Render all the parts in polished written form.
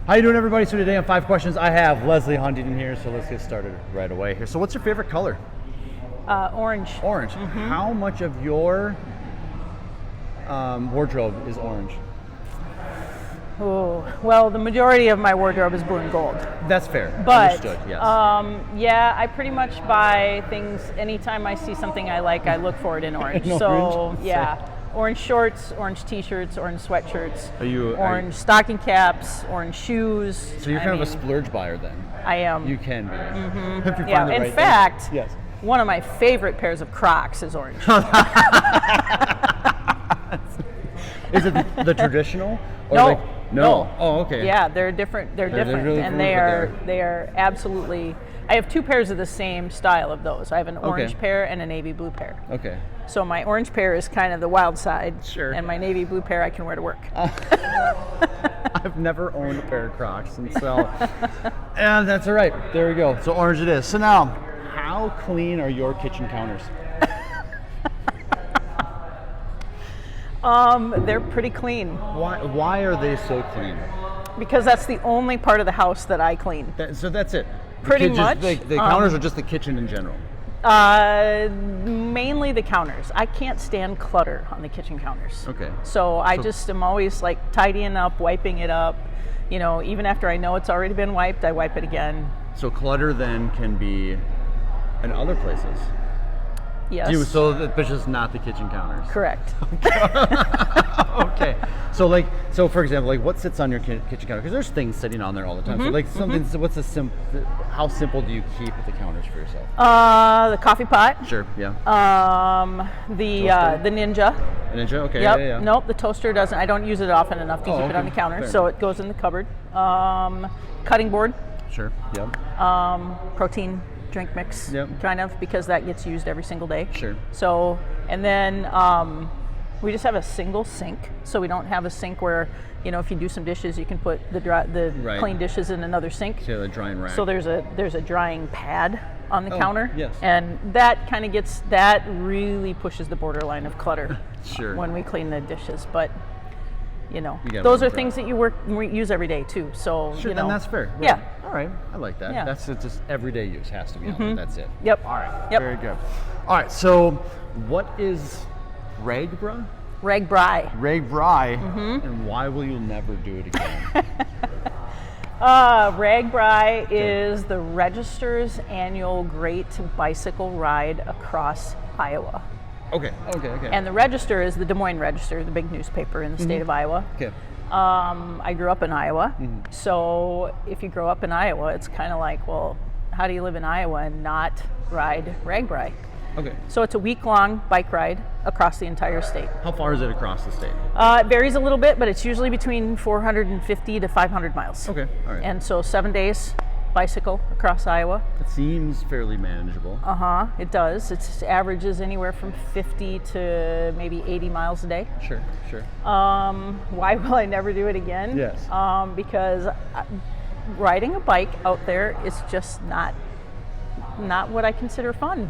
How you doing, everybody? So today on 5 Questions, I have Leslie Huntington here, so let's get started right away here. So what's your favorite color? Orange. Orange. Mm-hmm. How much of your wardrobe is orange? Oh, well, the majority of my wardrobe is blue and gold. That's fair. But, understood, yes. yeah, I pretty much buy things, anytime I see something I like, I look for it in orange. In so, orange? yeah, orange shorts, orange t-shirts, orange sweatshirts, orange you, stocking caps, orange shoes. So you're kind of a splurge buyer then? I am. You can be. Mm-hmm. If you yeah, find the in right fact, thing. Yes. One of my favorite pairs of Crocs is orange. Is it the traditional? Or No. like, no. Oh, okay. Yeah, they're different. They're different, really and cool, they are absolutely. I have 2 pairs of the same style of those. I have an orange pair and a navy blue pair. Okay. So my orange pair is kind of the wild side, Sure. and my navy blue pair I can wear to work. I've never owned a pair of Crocs, and so and that's all right. There we go. So orange it is. So now, how clean are your kitchen counters? They're pretty clean. Why are they so clean? Because that's the only part of the house that I clean. So that's it. Pretty much. The counters are just the kitchen in general. Mainly the counters. I can't stand clutter on the kitchen counters. Okay. So I just am always like tidying up, wiping it up. You know, even after I know it's already been wiped, I wipe it again. So clutter then can be in other places. Yes. But just not the kitchen counters. Correct. Okay. So for example, like what sits on your kitchen counter? Because there's things sitting on there all the time. So like something. So how simple do you keep the counters for yourself? The coffee pot. Sure. Yeah. The Ninja. Ninja. Okay. Yep. Yeah. Nope. The toaster doesn't. I don't use it often enough to keep it on the counter, so it goes in the cupboard. Cutting board. Sure. Yep. Protein drink mix, kind of, because that gets used every single day. Sure. So, and then we just have a single sink, so we don't have a sink where, you know, if you do some dishes, you can put the clean dishes in another sink. So a drying rack. So there's a drying pad on the counter. Yes. And that kind of that really pushes the borderline of clutter. Sure. When we clean the dishes, but. You know, those are things that you use every day too. So, sure, you know. and that's fair. Right. Yeah. All right. I like that. Yeah. That's just everyday use has to be on it. That's it. Yep. All right. Yep. Very good. All right. So, what is Ragbri? Ragbri. Ragbri. And why will you never do it again? Ragbri is the Register's annual Great Bicycle Ride across Iowa. Okay. And the Register is the Des Moines Register, the big newspaper in the state of Iowa. Okay. I grew up in Iowa, so if you grow up in Iowa, it's kind of like, well, how do you live in Iowa and not ride Ragbri? Okay. So it's a week-long bike ride across the entire state. How far is it across the state? It varies a little bit, but it's usually between 450 to 500 miles. Okay. All right. And so 7 days. Bicycle across Iowa. It seems fairly manageable. It does. It averages anywhere from 50 to maybe 80 miles a day. Sure. Why will I never do it again? Yes. Because riding a bike out there is just not what I consider fun.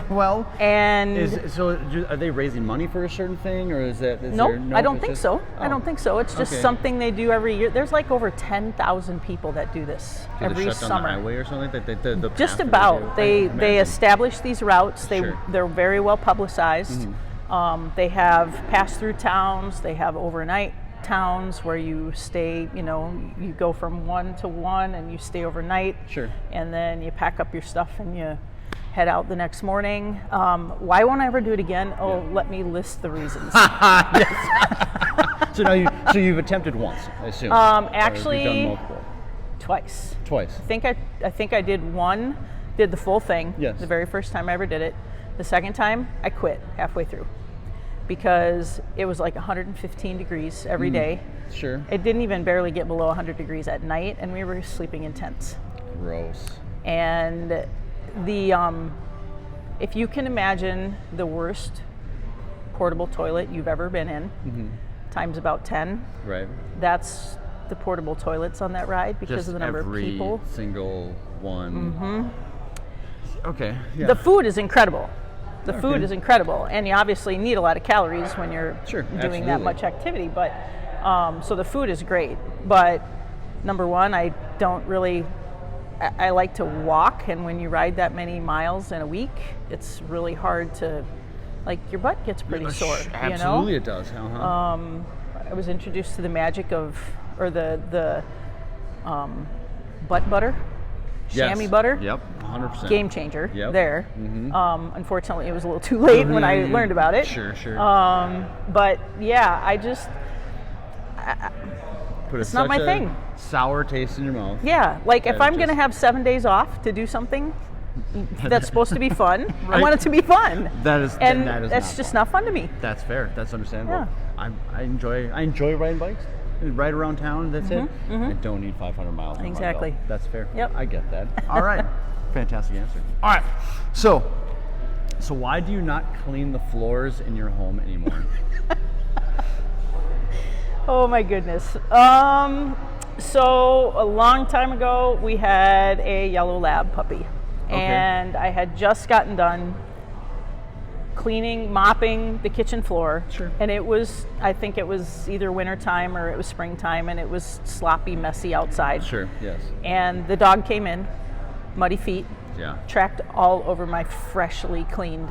Well, and are they raising money for a certain thing, or is that? Nope, I don't think so. I don't think so. It's just something they do every year. There's like over 10,000 people that do this every shut down summer. The highway or something. The just about. They establish these routes. They're very well publicized. They have pass through towns. They have overnight towns where you stay, you go from one to one and you stay overnight. Sure. And then you pack up your stuff and you head out the next morning. Why won't I ever do it again? Let me list the reasons. So you've attempted once, I assume. Actually, you've done multiple. Twice. I think I did the full thing. Yes. The very first time I ever did it. The second time I quit halfway through, because it was like 115 degrees every day. Sure. It didn't even barely get below 100 degrees at night, and we were sleeping in tents. Gross. And if you can imagine the worst portable toilet you've ever been in, times about 10. Right. That's the portable toilets on that ride because just of the number of people. Every single one. Okay. Yeah. The food is incredible. The food is incredible, and you obviously need a lot of calories when you're doing that much activity. But so the food is great, but number one, I don't really. I like to walk, and when you ride that many miles in a week, it's really hard to, like, your butt gets pretty sore. Absolutely, it does. Uh-huh. I was introduced to the magic of, or the butt butter, chamois butter. Yep, 100%. Game changer. Yep. There. Unfortunately, it was a little too late when I learned about it. Sure. But yeah, I just. It's not my thing. Sour taste in your mouth. Yeah, like if I'm going to have 7 days off to do something that's supposed to be fun, right. I want it to be fun. That's just not fun to me. That's fair. That's understandable. Yeah. I enjoy riding bikes. Ride around town. That's it. I don't need 500 miles. Exactly. On my belt. That's fair. Yep. I get that. All right. Fantastic answer. All right. So why do you not clean the floors in your home anymore? Oh my goodness. So a long time ago, we had a yellow lab puppy, and I had just gotten done mopping the kitchen floor. Sure. And I think it was either winter time or it was springtime, and it was sloppy, messy outside. Sure. Yes. And the dog came in, muddy feet, tracked all over my freshly cleaned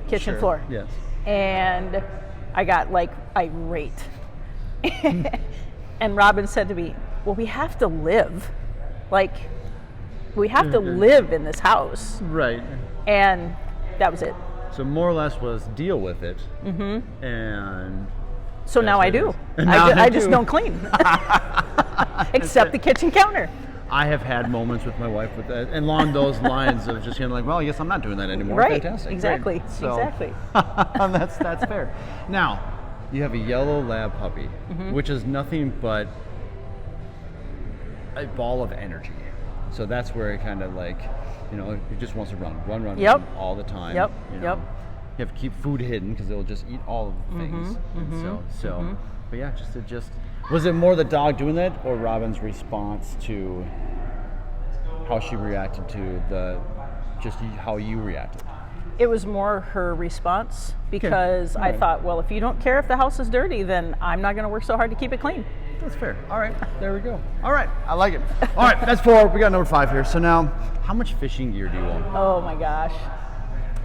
kitchen floor. Yes. And I got like irate. And Robin said to me, well, we have to live. Like, we have to live in this house. Right. And that was it. So more or less was deal with it. And so now I do. I just don't clean. Except the kitchen counter. I have had moments with my wife with that, and along those lines of just like, well, I guess I'm not doing that anymore. Right. Fantastic. Exactly. Great. So, exactly. that's fair. Now, you have a yellow lab puppy, which is nothing but a ball of energy. So that's where it kind of like, it just wants to run all the time. Yep. You have to keep food hidden because it'll just eat all of the things. But yeah, just was it more the dog doing that, or Robin's response to how she reacted to how you reacted? It was more her response, because I thought, well, if you don't care if the house is dirty, then I'm not going to work so hard to keep it clean. That's fair. All right, there we go. All right, I like it. All right, that's 4. We got number 5 here. So now, how much fishing gear do you own? Oh my gosh,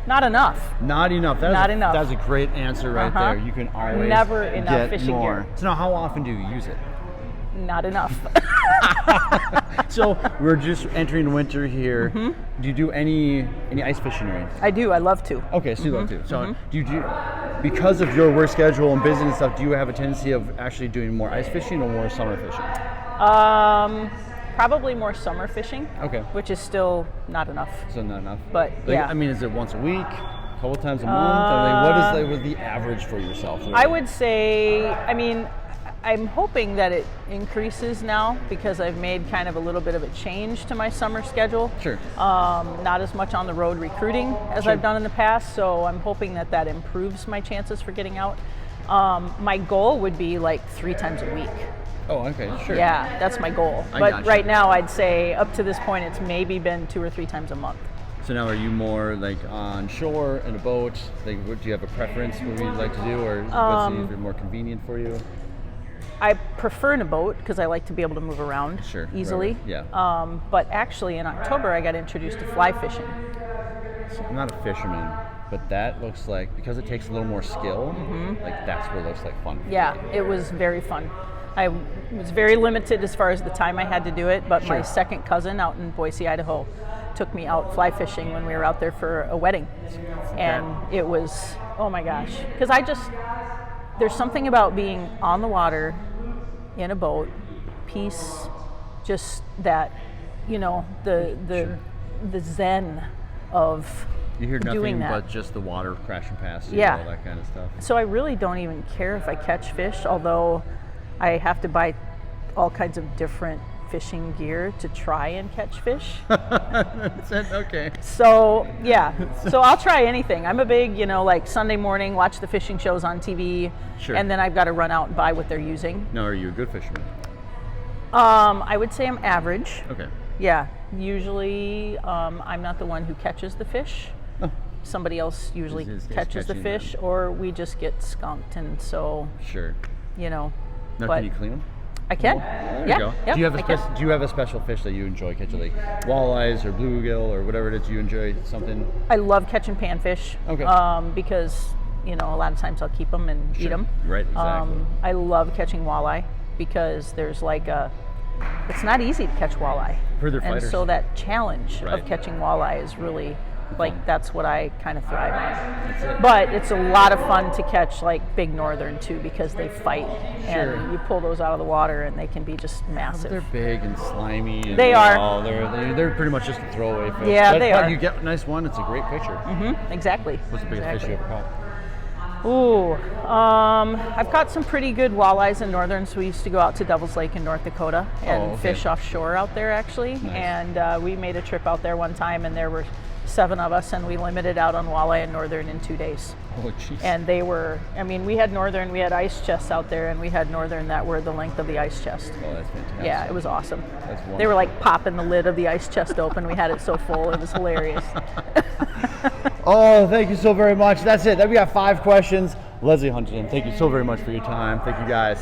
not enough. Not enough. Enough. That's a great answer right there. You can always never enough get fishing more. gear. So now, how often do you use it? Not enough. So we're just entering winter here. Do you do any ice fishing or anything? I do. I love to. Okay, so you love to. So do you because of your work schedule and business and stuff, do you have a tendency of actually doing more ice fishing or more summer fishing? Probably more summer fishing. Okay. Which is still not enough. So not enough. But yeah. I mean, is it once a week? A couple times a month? What is the average for yourself? Really? I would say, I'm hoping that it increases now, because I've made kind of a little bit of a change to my summer schedule. Sure. Not as much on the road recruiting as I've done in the past, so I'm hoping that improves my chances for getting out. My goal would be like 3 times a week. Oh, okay, sure. Yeah, that's my goal. But right now, I'd say up to this point, it's maybe been 2 or 3 times a month. So now, are you more like on shore in a boat? Like, do you have a preference what you'd like to do, or what's either more convenient for you? I prefer in a boat because I like to be able to move around easily. Right. Yeah. But actually, in October, I got introduced to fly fishing. So I'm not a fisherman, but that looks like, because it takes a little more skill, like that's what it looks like fun. Yeah, it was very fun. I was very limited as far as the time I had to do it, but my second cousin out in Boise, Idaho, took me out fly fishing when we were out there for a wedding. And it was, oh my gosh. Because there's something about being on the water, in a boat, peace, just that, the zen of you hear doing nothing that. But just the water crashing past you, all that kind of stuff. So I really don't even care if I catch fish, although I have to buy all kinds of different fishing gear to try and catch fish. Okay. So, yeah. So I'll try anything. I'm a big, like Sunday morning, watch the fishing shows on TV. Sure. And then I've got to run out and buy what they're using. Now, are you a good fisherman? I would say I'm average. Okay. Yeah. Usually, I'm not the one who catches the fish. Oh. Somebody else usually catches the fish, or we just get skunked. And so, Sure. Now, can you clean them? I can. There yeah. you go. Yep, Do you I can. have a special fish that you enjoy catching, like walleyes or bluegill or whatever it is you enjoy? Something. I love catching panfish. Okay. Because a lot of times I'll keep them and eat them. Right. Exactly. I love catching walleye because there's it's not easy to catch walleye. For their and fighters. so that challenge Right. of catching walleye is really that's what I kind of thrive on. That's it. But it's a lot of fun to catch big northern too because they fight Sure. and you pull those out of the water and they can be just massive. They're big and slimy. And They are. They're pretty much just a throwaway fish. Yeah, but, they but are. you get a nice one. It's a great picture. Exactly. What's the biggest fish you ever caught? Ooh, I've caught some pretty good walleyes in northerns. We used to go out to Devil's Lake in North Dakota and fish offshore out there actually. Nice. And we made a trip out there one time and there were 7 of us and we limited out on walleye and northern in 2 days. Oh, jeez. And they were, we had northern, we had ice chests out there and we had northern that were the length of the ice chest. Oh, that's fantastic. Yeah, it was awesome. That's wonderful. They were popping the lid of the ice chest open. We had it so full, it was hilarious. Oh, thank you so very much. That's it. Then we got 5 questions. Leslie Huntington, thank you so very much for your time. Thank you guys.